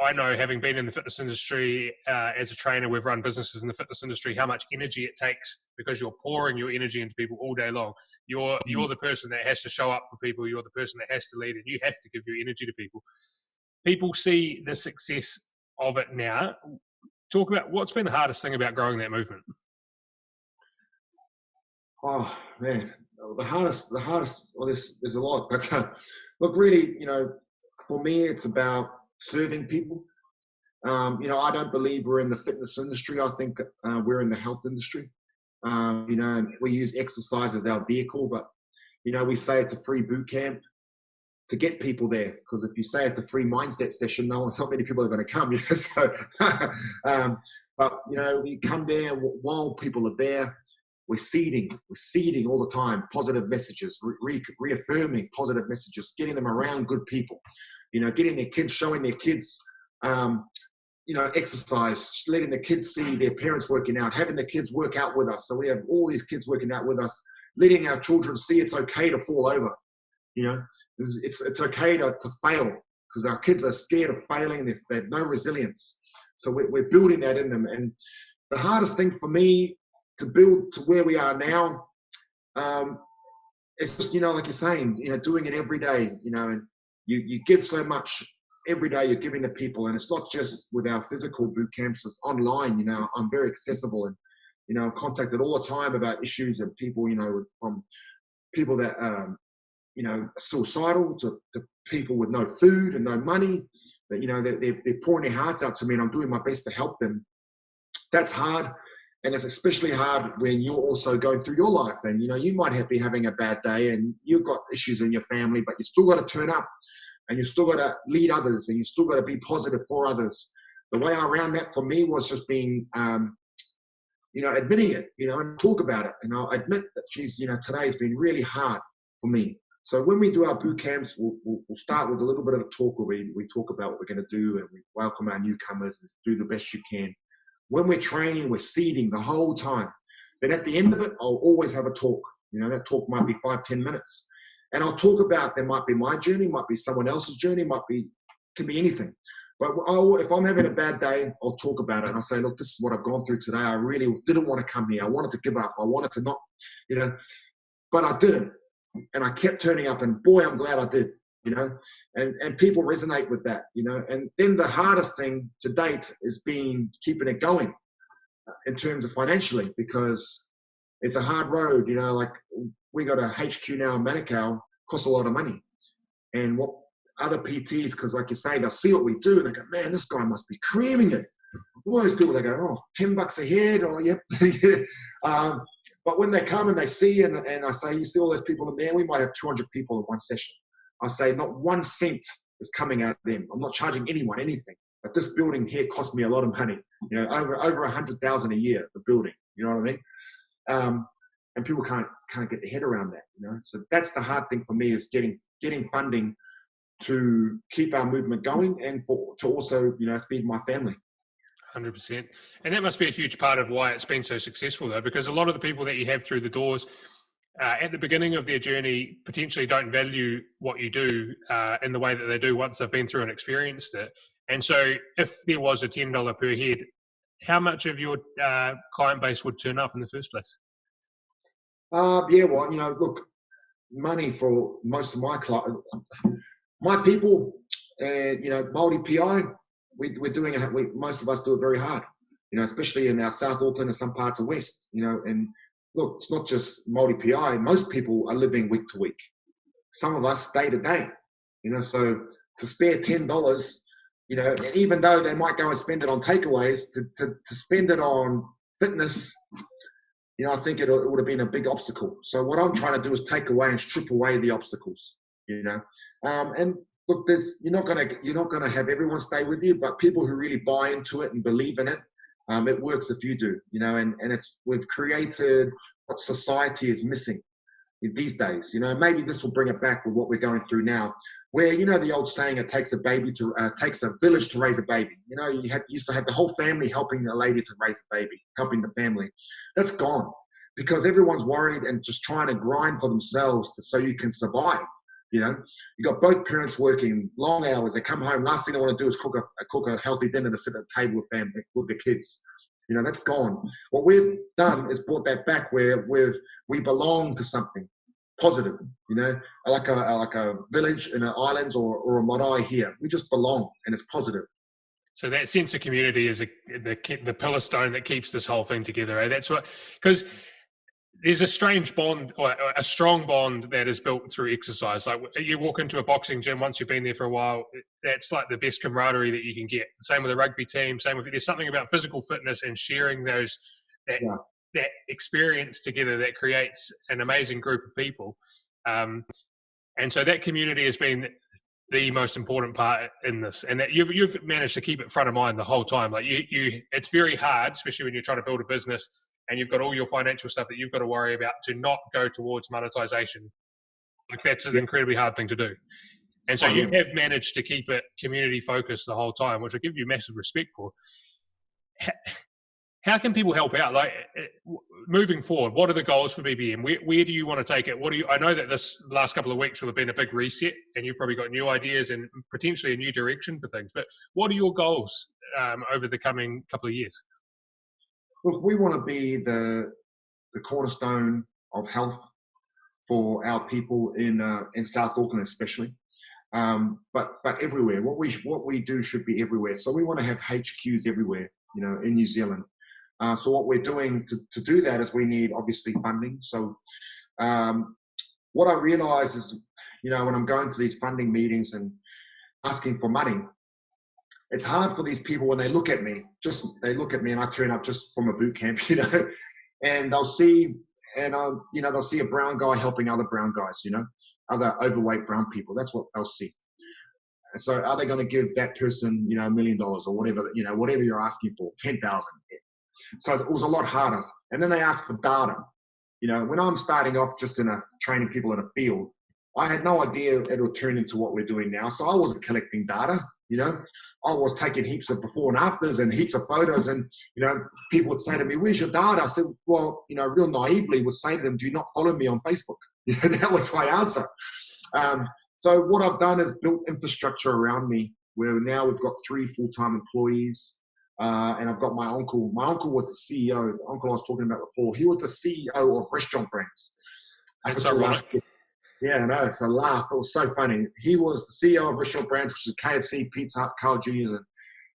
I know, having been in the fitness industry as a trainer, we've run businesses in the fitness industry, how much energy it takes, because you're pouring your energy into people all day long. You're the person that has to show up for people. You're the person that has to lead, and you have to give your energy to people. People see the success of it now. Talk about what's been the hardest thing about growing that movement. Oh man, the hardest. Well, there's a lot, but look, really, for me, it's about serving people. I don't believe we're in the fitness industry. I think we're in the health industry. And we use exercise as our vehicle, but we say it's a free boot camp to get people there, because if you say it's a free mindset session, not many people are going to come. So, but we come there while people are there. we're seeding all the time, positive messages, reaffirming positive messages, getting them around good people, getting their kids, showing their kids, exercise, letting the kids see their parents working out, having the kids work out with us. So we have all these kids working out with us, letting our children see it's okay to fall over. It's okay to fail, because our kids are scared of failing. They have no resilience. So we're building that in them. And the hardest thing for me to build to where we are now, it's just, like you're saying, doing it every day, and you give so much every day. You're giving to people, and it's not just with our physical boot camps, it's online. I'm very accessible, and I'm contacted all the time about issues and people, from people that suicidal to people with no food and no money, that they're pouring their hearts out to me, and I'm doing my best to help them. That's hard. And it's especially hard when you're also going through your life. And, you might be having a bad day and you've got issues in your family, but you still got to turn up, and you still got to lead others, and you still got to be positive for others. The way around that for me was just being, admitting it, and talk about it. And I'll admit that, today has been really hard for me. So when we do our boot camps, we'll start with a little bit of a talk where we talk about what we're going to do, and we welcome our newcomers and do the best you can. When we're training, we're seeding the whole time. Then at the end of it, I'll always have a talk. That talk might be 5-10 minutes. And I'll talk about, there might be my journey, might be someone else's journey, can be anything. But if I'm having a bad day, I'll talk about it. And I'll say, look, this is what I've gone through today. I really didn't want to come here. I wanted to give up. I wanted to not, but I didn't. And I kept turning up, and boy, I'm glad I did. And people resonate with that, and then the hardest thing to date is keeping it going in terms of financially, because it's a hard road, like we got a HQ now in Manukau, costs a lot of money. And what other PTs, because like you say, they'll see what we do and they go, man, this guy must be creaming it. All those people, they go, oh, $10 a head, or yep. But when they come and they see, and I say, you see all those people in there, we might have 200 people in one session. I say, not 1 cent is coming out of them. I'm not charging anyone anything. But this building here cost me a lot of money. Over 100,000 a year, the building. You know what I mean? And people can't get their head around that. So that's the hard thing for me, is getting funding to keep our movement going, and to also feed my family. 100%. And that must be a huge part of why it's been so successful, though, because a lot of the people that you have through the doors at the beginning of their journey potentially don't value what you do in the way that they do once they've been through and experienced it. And so if there was a $10 per head, how much of your client base would turn up in the first place? Look, money for most of my clients, my people, Māori PI, we're doing it. Most of us do it very hard, especially in our South Auckland and some parts of West, and look, it's not just Māori PI. Most people are living week to week. Some of us day to day, so to spare $10, even though they might go and spend it on takeaways, to spend it on fitness, I think it would have been a big obstacle. So what I'm trying to do is take away and strip away the obstacles, and look, you're not gonna have everyone stay with you, but people who really buy into it and believe in it, it works if you do, and we've created what society is missing these days. Maybe this will bring it back with what we're going through now, where the old saying, it takes a village to raise a baby. You used to have the whole family helping a lady to raise a baby, helping the family. That's gone, because everyone's worried and just trying to grind for themselves so you can survive. You got both parents working long hours. They come home, last thing they want to do is cook a healthy dinner to sit at the table with family, with the kids. That's gone. What we've done is brought that back, where we belong to something positive. Like a village in the islands or a marae here. We just belong, and it's positive. So that sense of community is the pillar stone that keeps this whole thing together. That's what, because there's a strange bond, or a strong bond, that is built through exercise. Like you walk into a boxing gym, once you've been there for a while, that's like the best camaraderie that you can get. Same with a rugby team, there's something about physical fitness and sharing that experience together that creates an amazing group of people. And so that community has been the most important part in this, and that you've managed to keep it front of mind the whole time. Like it's very hard, especially when you're trying to build a business and you've got all your financial stuff that you've got to worry about, to not go towards monetization. Like, that's an incredibly hard thing to do. And so you have managed to keep it community focused the whole time, which I give you massive respect for. How can people help out? Like, moving forward, what are the goals for BBM? Where do you want to take it? I know that this last couple of weeks will have been a big reset, and you've probably got new ideas and potentially a new direction for things. But what are your goals over the coming couple of years? Look, we want to be the cornerstone of health for our people in South Auckland, especially. But everywhere. What we do should be everywhere. So we want to have HQs everywhere, in New Zealand. So what we're doing to do that is we need, obviously, funding. So what I realize is, when I'm going to these funding meetings and asking for money, it's hard for these people when they look at me and I turn up just from a boot camp, and they'll see a brown guy helping other brown guys, other overweight brown people. That's what they'll see. So are they going to give that person, $1 million or whatever, whatever you're asking for, 10,000? So it was a lot harder. And then they asked for data. When I'm starting off just training people in a field, I had no idea it would turn into what we're doing now. So I wasn't collecting data. I was taking heaps of before and afters and heaps of photos, and people would say to me, "Where's your data?" I said, "Well, real naively would say to them, do not follow me on Facebook." That was my answer. So what I've done is built infrastructure around me, where now we've got 3 full-time employees, and I've got my uncle. My uncle was the CEO. The uncle I was talking about before. He was the CEO of Restaurant Brands. That's ironic. Yeah, no, it's a laugh. It was so funny. He was the CEO of Restaurant Brands, which is KFC, Pizza Hut, Carl Jr.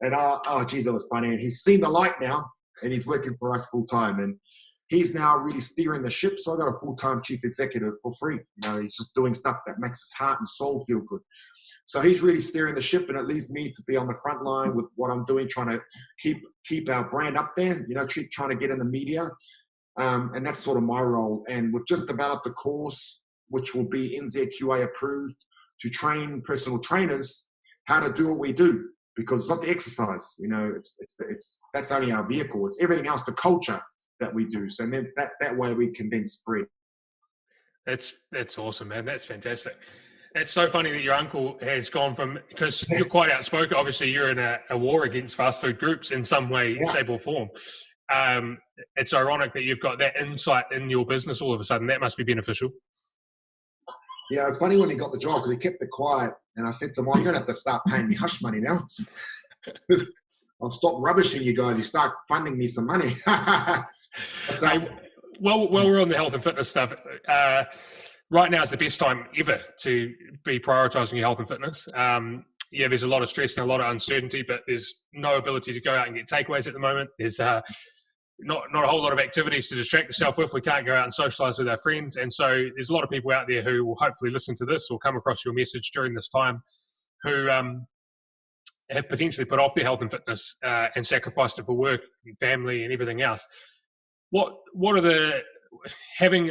And geez, that was funny. And he's seen the light now, and he's working for us full time. And he's now really steering the ship. So I got a full-time chief executive for free. He's just doing stuff that makes his heart and soul feel good. So he's really steering the ship, and it leaves me to be on the front line with what I'm doing, trying to keep our brand up there. Keep trying to get in the media, and that's sort of my role. And we've just developed a course which will be NZQA approved, to train personal trainers how to do what we do, because it's not the exercise, it's that's only our vehicle. It's everything else, the culture that we do. So then that way we can then spread. That's awesome, man. That's fantastic. It's so funny that your uncle has gone from, because you're quite outspoken. Obviously, you're in a war against fast food groups in some way, shape, or form. It's ironic that you've got that insight in your business all of a sudden. That must be beneficial. Yeah, it's funny when he got the job, because he kept it quiet. And I said to him, "You're going to have to start paying me hush money now. I'll stop rubbishing you guys. You start funding me some money." Hey, well, we're on the health and fitness stuff. Right now is the best time ever to be prioritizing your health and fitness. There's a lot of stress and a lot of uncertainty, but there's no ability to go out and get takeaways at the moment. There's not a whole lot of activities to distract yourself with. We can't go out and socialize with our friends. And so there's a lot of people out there who will hopefully listen to this or come across your message during this time, who have potentially put off their health and fitness and sacrificed it for work and family and everything else. What are having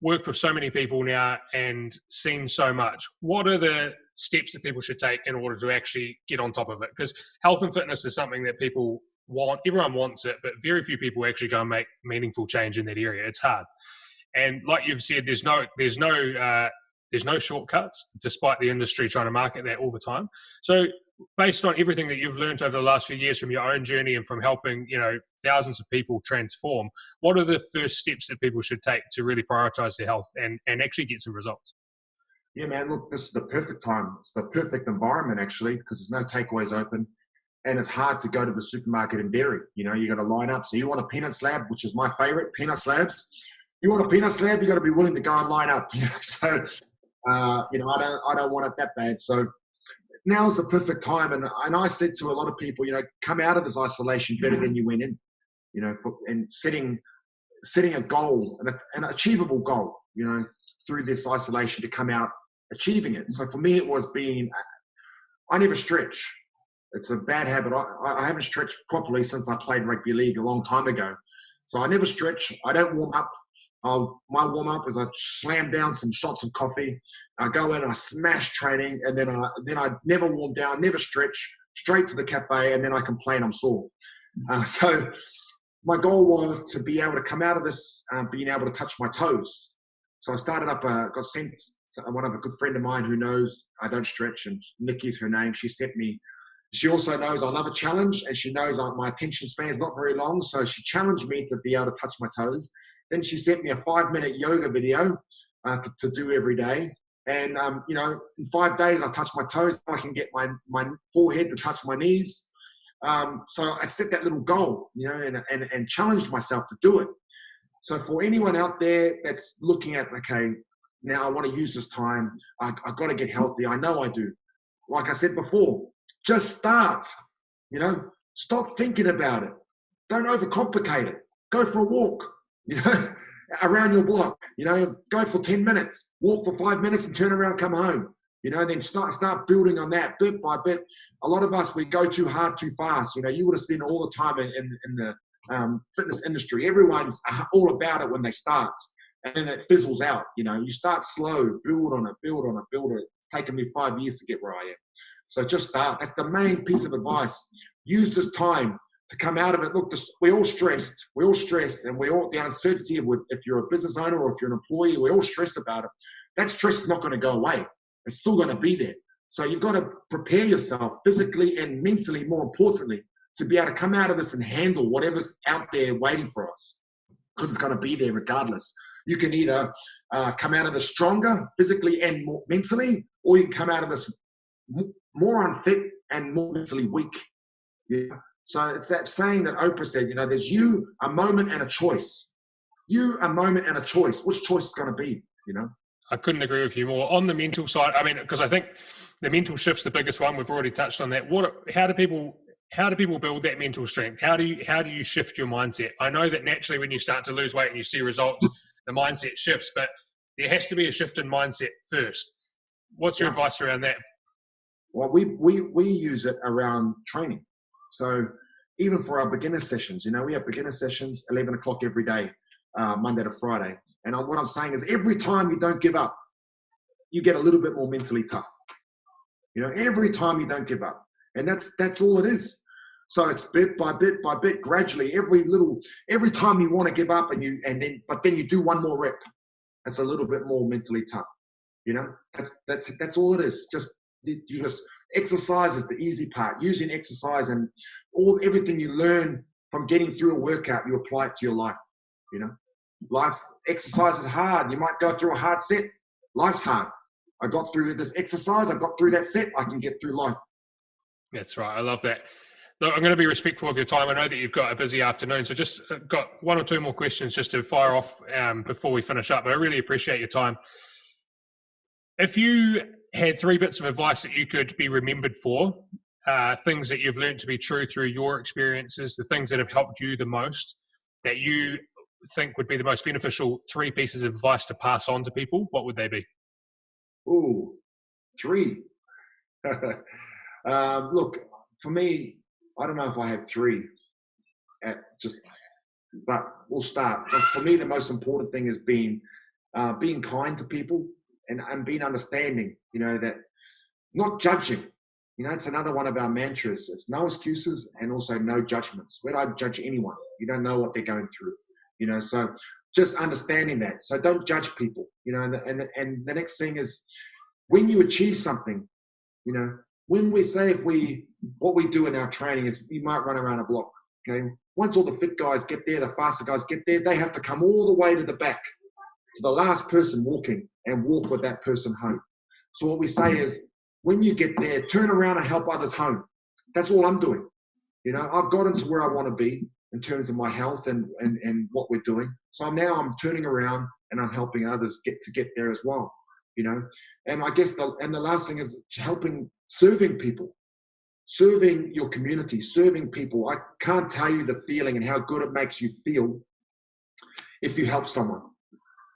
worked with so many people now and seen so much, what are the steps that people should take in order to actually get on top of it? Because health and fitness is something that people want. Everyone wants it, but very few people actually go and make meaningful change in that area. It's hard. And like you've said, there's no shortcuts, despite the industry trying to market that all the time. So based on everything that you've learned over the last few years from your own journey and from helping, thousands of people transform, what are the first steps that people should take to really prioritize their health and actually get some results? Yeah, man, look, this is the perfect time. It's the perfect environment, actually, because there's no takeaways open. And it's hard to go to the supermarket and dairy. You got to line up. So you want a peanut slab, which is my favorite, peanut slabs. You want a peanut slab, you got to be willing to go and line up. So, I don't want it that bad. So now is the perfect time. And I said to a lot of people, come out of this isolation better than you went in, and setting a goal, an achievable goal, through this isolation to come out achieving it. So for me, it was I never stretch. It's a bad habit. I haven't stretched properly since I played rugby league a long time ago. So I never stretch. I don't warm up. My warm up is I slam down some shots of coffee. I go in and I smash training, and then I never warm down, never stretch, straight to the cafe, and then I complain I'm sore. So my goal was to be able to come out of this being able to touch my toes. So I started up, got sent, one of a good friend of mine who knows I don't stretch, and Nikki's her name. She sent me, she also knows I love a challenge, and she knows my attention span is not very long. So she challenged me to be able to touch my toes. Then she sent me a 5-minute yoga video to do every day. And, in 5 days, I touch my toes. I can get my forehead to touch my knees. So I set that little goal, and challenged myself to do it. So for anyone out there that's looking at, okay, now I want to use this time, I've got to get healthy. I know I do. Like I said before, just start, stop thinking about it. Don't overcomplicate it. Go for a walk, around your block, go for 10 minutes, walk for 5 minutes and turn around, come home, then start building on that bit by bit. A lot of us, we go too hard, too fast. You would have seen all the time in the fitness industry. Everyone's all about it when they start, and then it fizzles out. You start slow, build on it. It's taken me 5 years to get where I am. So just start. That's the main piece of advice. Use this time to come out of it. Look, we're all stressed, and the uncertainty of if you're a business owner or if you're an employee, we're all stressed about it. That stress is not going to go away. It's still going to be there. So you've got to prepare yourself physically and mentally, more importantly, to be able to come out of this and handle whatever's out there waiting for us, because it's going to be there regardless. You can either come out of this stronger physically and more mentally, or you can come out of this more unfit and more mentally weak. Yeah. So it's that saying that Oprah said, there's you, a moment, and a choice. You, a moment, and a choice. Which choice is going to be, I couldn't agree with you more. On the mental side, because I think the mental shift's the biggest one. We've already touched on that. How do people build that mental strength? How do you shift your mindset? I know that naturally when you start to lose weight and you see results, the mindset shifts, but there has to be a shift in mindset first. What's your advice around that? Well, we use it around training. So even for our beginner sessions, we have beginner sessions, 11 o'clock every day, Monday to Friday. And what I'm saying is every time you don't give up, you get a little bit more mentally tough. Every time you don't give up. And that's all it is. So it's bit by bit by bit, gradually, every time you want to give up but then you do one more rep. That's a little bit more mentally tough. That's all it is. You just exercise is the easy part. Using exercise and everything you learn from getting through a workout, you apply it to your life. Life's exercise is hard. You might go through a hard set. Life's hard. I got through this exercise. I got through that set. I can get through life. That's right. I love that. Look, I'm going to be respectful of your time. I know that you've got a busy afternoon, so just got one or two more questions just to fire off before we finish up. But I really appreciate your time. If you had 3 bits of advice that you could be remembered for, things that you've learned to be true through your experiences, the things that have helped you the most, that you think would be the most beneficial 3 pieces of advice to pass on to people, what would they be? Ooh, 3. Look, for me, I don't know if I have 3 but we'll start. Like for me, the most important thing is being kind to people and being understanding, that not judging. It's another one of our mantras. It's no excuses and also no judgments. We don't judge anyone. You don't know what they're going through, so just understanding that. So don't judge people, and the next thing is when you achieve something, when we say what we do in our training is you might run around a block, okay? Once all the fit guys get there, the faster guys get there, they have to come all the way to the back to the last person walking and walk with that person home. So what we say is when you get there, turn around and help others home. That's all I'm doing. I've gotten to where I want to be in terms of my health and what we're doing. So I'm turning around and I'm helping others get there as well. And I guess the last thing is serving people, serving your community, serving people. I can't tell you the feeling and how good it makes you feel if you help someone,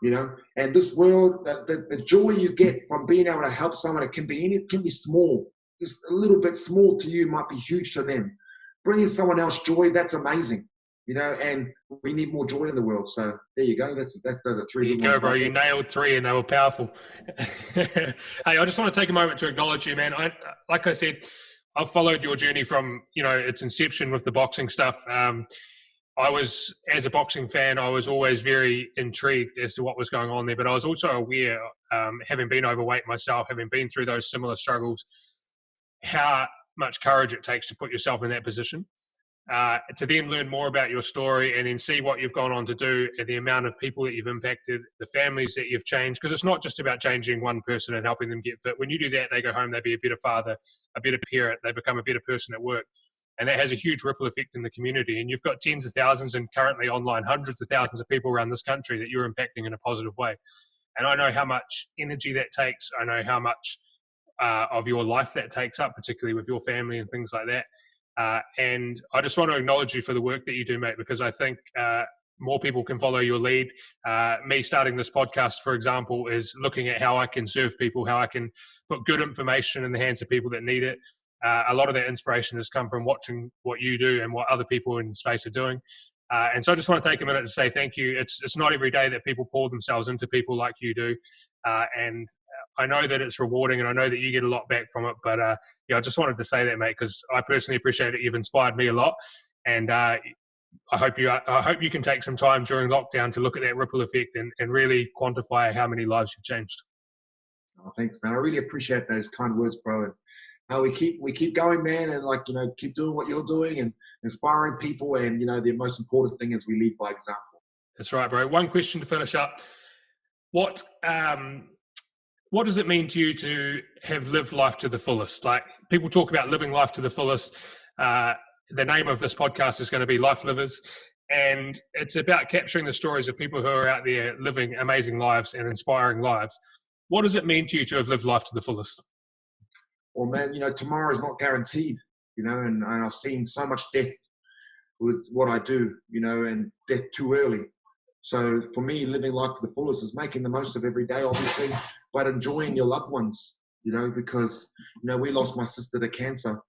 and this world, the joy you get from being able to help someone, it can be small, just a little bit small to you might be huge to them. Bringing someone else joy, that's amazing. And we need more joy in the world. So there you go. Those are 3. There you go, bro. You nailed 3 and they were powerful. Hey, I just want to take a moment to acknowledge you, man. Like I said, I've followed your journey from, its inception with the boxing stuff. as a boxing fan, I was always very intrigued as to what was going on there, but I was also aware, having been overweight myself, having been through those similar struggles, how much courage it takes to put yourself in that position. To then learn more about your story and then see what you've gone on to do and the amount of people that you've impacted, the families that you've changed, because it's not just about changing one person and helping them get fit. When you do that, they go home, they be a better father, a better parent, they become a better person at work. And that has a huge ripple effect in the community. And you've got tens of thousands and currently online hundreds of thousands of people around this country that you're impacting in a positive way. And I know how much energy that takes. I know how much of your life that takes up, particularly with your family and things like that. And I just want to acknowledge you for the work that you do, mate, because I think more people can follow your lead. Me starting this podcast, for example, is looking at how I can serve people, how I can put good information in the hands of people that need it. A lot of that inspiration has come from watching what you do and what other people in the space are doing. And so I just want to take a minute to say thank you. It's not every day that people pour themselves into people like you do. And I know that it's rewarding and I know that you get a lot back from it. But yeah, I just wanted to say that, mate, because I personally appreciate it. You've inspired me a lot. And I hope you can take some time during lockdown to look at that ripple effect and really quantify how many lives you've changed. Oh, thanks, man. I really appreciate those kind words, bro. We keep going, man, and keep doing what you're doing and inspiring people. And the most important thing is we lead by example. That's right, bro. One question to finish up: what does it mean to you to have lived life to the fullest? Like, people talk about living life to the fullest. The name of this podcast is going to be Life Livers, and it's about capturing the stories of people who are out there living amazing lives and inspiring lives. What does it mean to you to have lived life to the fullest? Well, man, tomorrow is not guaranteed, and I've seen so much death with what I do, and death too early. So for me, living life to the fullest is making the most of every day, obviously, but enjoying your loved ones, because, we lost my sister to cancer.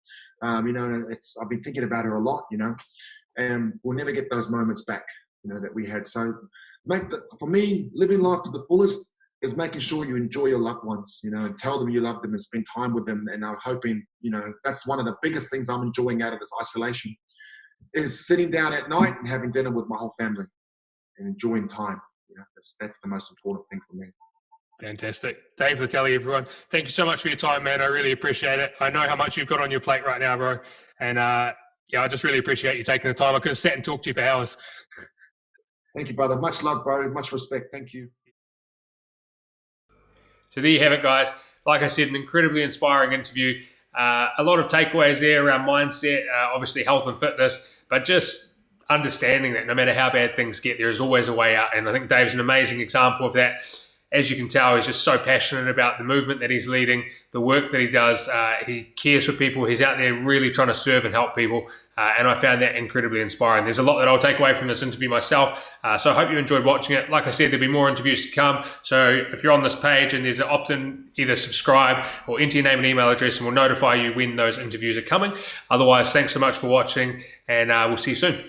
I've been thinking about her a lot, and we'll never get those moments back, that we had. So for me, living life to the fullest is making sure you enjoy your loved ones, and tell them you love them and spend time with them. And I'm hoping, that's one of the biggest things I'm enjoying out of this isolation, is sitting down at night and having dinner with my whole family and enjoying time. That's the most important thing for me. Fantastic. Dave Letele, everyone. Thank you so much for your time, man. I really appreciate it. I know how much you've got on your plate right now, bro. And I just really appreciate you taking the time. I could have sat and talked to you for hours. Thank you, brother. Much love, bro. Much respect. Thank you. So there you have it, guys. Like I said, an incredibly inspiring interview. A lot of takeaways there around mindset, obviously health and fitness, but just understanding that no matter how bad things get, there is always a way out. And I think Dave's an amazing example of that. As you can tell, he's just so passionate about the movement that he's leading, the work that he does. He cares for people. He's out there really trying to serve and help people. And I found that incredibly inspiring. There's a lot that I'll take away from this interview myself. So I hope you enjoyed watching it. Like I said, there'll be more interviews to come. So if you're on this page and there's an opt-in, either subscribe or enter your name and email address and we'll notify you when those interviews are coming. Otherwise, thanks so much for watching and we'll see you soon.